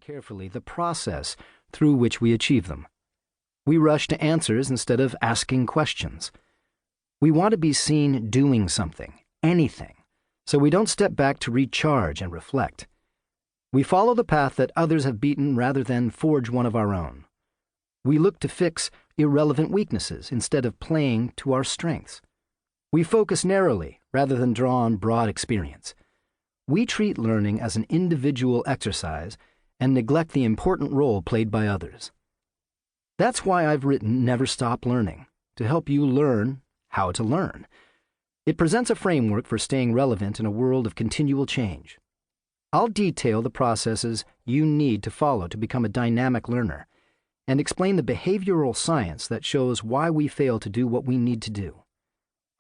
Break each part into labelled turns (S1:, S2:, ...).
S1: carefully the process through which we achieve them. We rush to answers instead of asking questions. We want to be seen doing something, anything, so we don't step back to recharge and reflect. We follow the path that others have beaten rather than forge one of our own. We look to fix irrelevant weaknesses instead of playing to our strengths. We focus narrowly rather than draw on broad experience. We treat learning as an individual exercise and neglect the important role played by others. That's why I've written Never Stop Learning, to help you learn how to learn. It presents a framework for staying relevant in a world of continual change. I'll detail the processes you need to follow to become a dynamic learner and explain the behavioral science that shows why we fail to do what we need to do.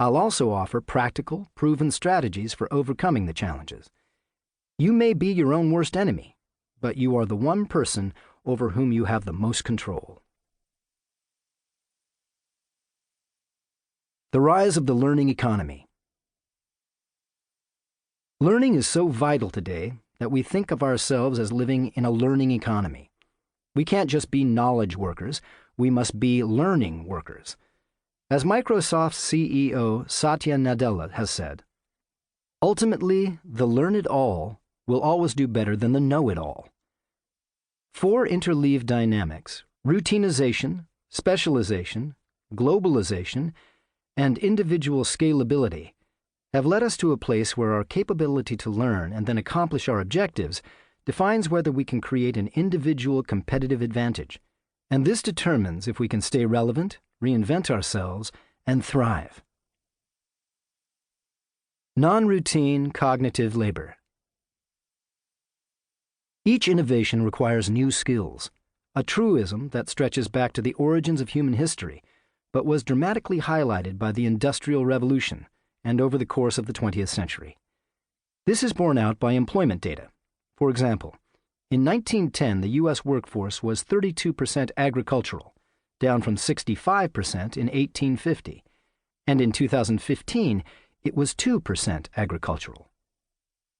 S1: I'll also offer practical, proven strategies for overcoming the challenges. You may be your own worst enemy, but you are the one person over whom you have the most control. The rise of the learning economy. Learning is so vital today that we think of ourselves as living in a learning economy. We can't just be knowledge workers, we must be learning workers. As Microsoft's CEO Satya Nadella has said, ultimately, the learn-it-all will always do better than the know-it-all. Four interleaved dynamics, routinization, specialization, globalization, and individual scalability, have led us to a place where our capability to learn and then accomplish our objectives defines whether we can create an individual competitive advantage, and this determines if we can stay relevant, reinvent ourselves, and thrive. Non-routine cognitive labor. Each innovation requires new skills, a truism that stretches back to the origins of human history, but was dramatically highlighted by the Industrial Revolution and over the course of the 20th century. This is borne out by employment data. For example, in 1910, the U.S. workforce was 32% agricultural, down from 65% in 1850, and in 2015, it was 2% agricultural.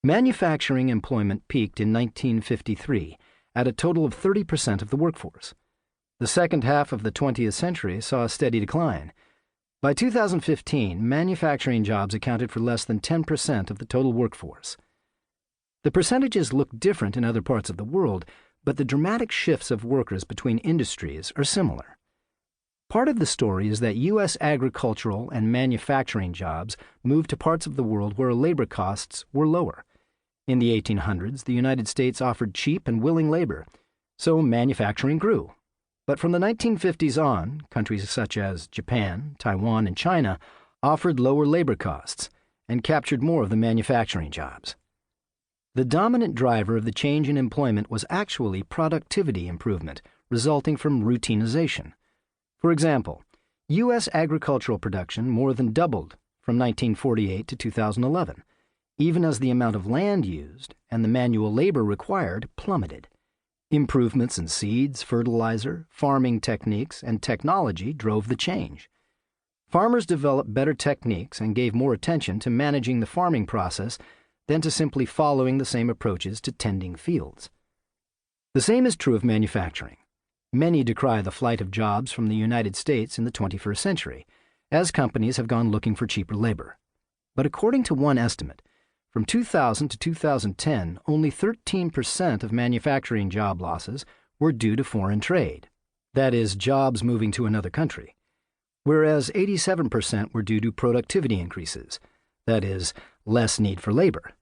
S1: Manufacturing employment peaked in 1953 at a total of 30% of the workforce. The second half of the 20th century saw a steady decline. By 2015, manufacturing jobs accounted for less than 10% of the total workforce. The percentages look different in other parts of the world, but the dramatic shifts of workers between industries are similar. Part of the story is that U.S. agricultural and manufacturing jobs moved to parts of the world where labor costs were lower. In the 1800s, the United States offered cheap and willing labor, so manufacturing grew. But from the 1950s on, countries such as Japan, Taiwan, and China offered lower labor costs and captured more of the manufacturing jobs. The dominant driver of the change in employment was actually productivity improvement, resulting from routinization. For example, U.S. agricultural production more than doubled from 1948 to 2011, even as the amount of land used and the manual labor required plummeted. Improvements in seeds, fertilizer, farming techniques, and technology drove the change. Farmers developed better techniques and gave more attention to managing the farming process than to simply following the same approaches to tending fields. The same is true of manufacturing. Many decry the flight of jobs from the United States in the 21st century, as companies have gone looking for cheaper labor. But according to one estimate, from 2000 to 2010, only 13% of manufacturing job losses were due to foreign trade, that is, jobs moving to another country, whereas 87% were due to productivity increases, that is, less need for labor.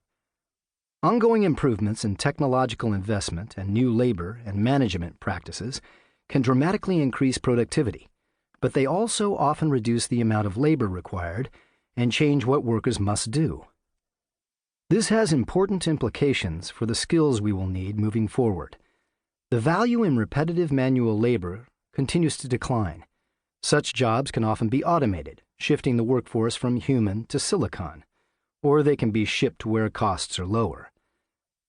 S1: Ongoing improvements in technological investment and new labor and management practices can dramatically increase productivity, but they also often reduce the amount of labor required and change what workers must do. This has important implications for the skills we will need moving forward. The value in repetitive manual labor continues to decline. Such jobs can often be automated, shifting the workforce from human to silicon, or they can be shipped to where costs are lower.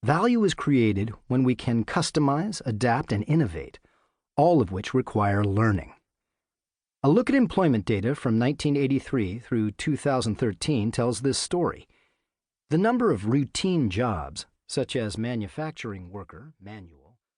S1: Value is created when we can customize, adapt, and innovate, all of which require learning. A look at employment data from 1983 through 2013 tells this story. The number of routine jobs, such as manufacturing worker, manual,